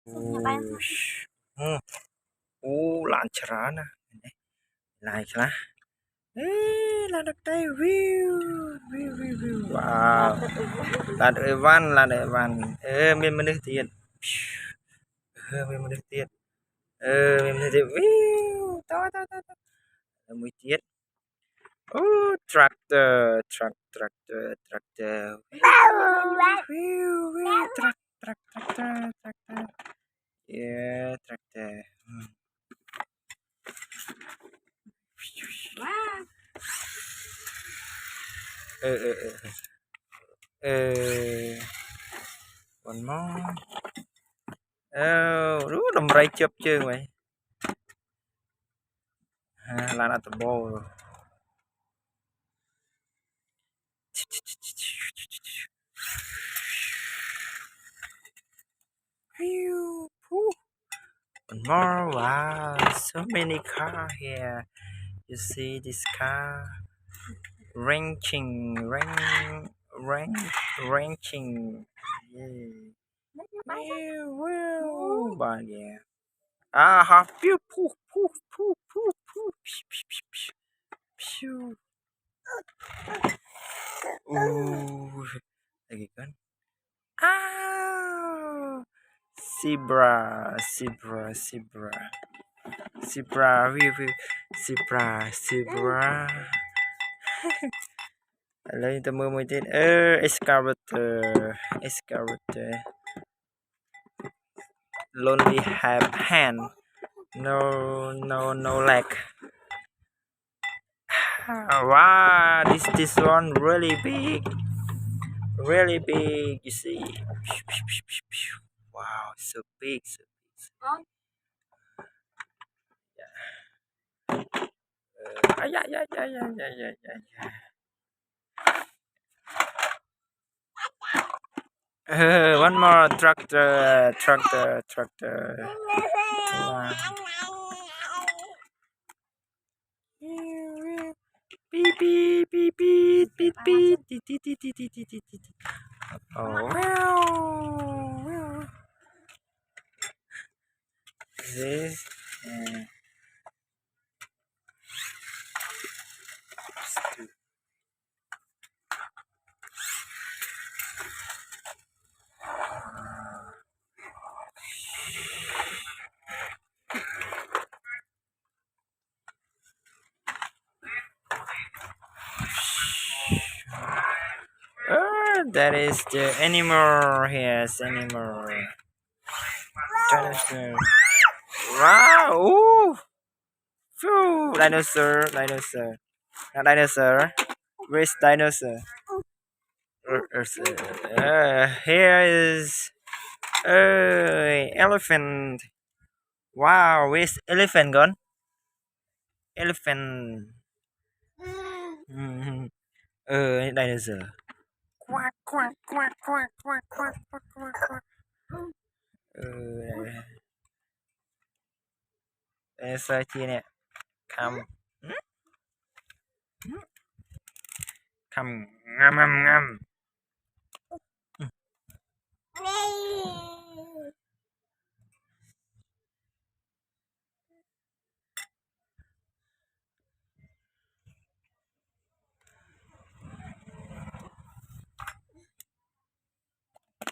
Whoosh. Oh, oh, lan cerana. Lại chả. Ê, là được đây. Wow. Là đợi văn. Mình được tiền. Mình được tiền. Mình được tiền. To. Mới tiền. Oh, tractor. Tractor. Yeah, tractor. Ờ, ờ, ờ. Ờ, One more. Đầm rây chớp chương vậy. Là at the ball. One more. Wow, so many car here. You see this car ranching. Yeah. But yeah. Half pew, poof. Pew. Ooh, lagi kan? Ah, zebra, zebra. Lain temu mungkin excavator. Lonely have hand, no leg. Wow, this one really big. You see. Wow, so big. Yeah. One more tractor. Wow. Beep. Oh, wow. This. That is the animal. Yes, animal. Dinosaur. Wow. Ooh. Phew. Dinosaur. Not dinosaur. Where's dinosaur? Here is elephant. Wow, where's elephant gone? Elephant. Mm-hmm. Dinosaur. Quack. Dinosaur chia nè. Come. Come. Ngâm.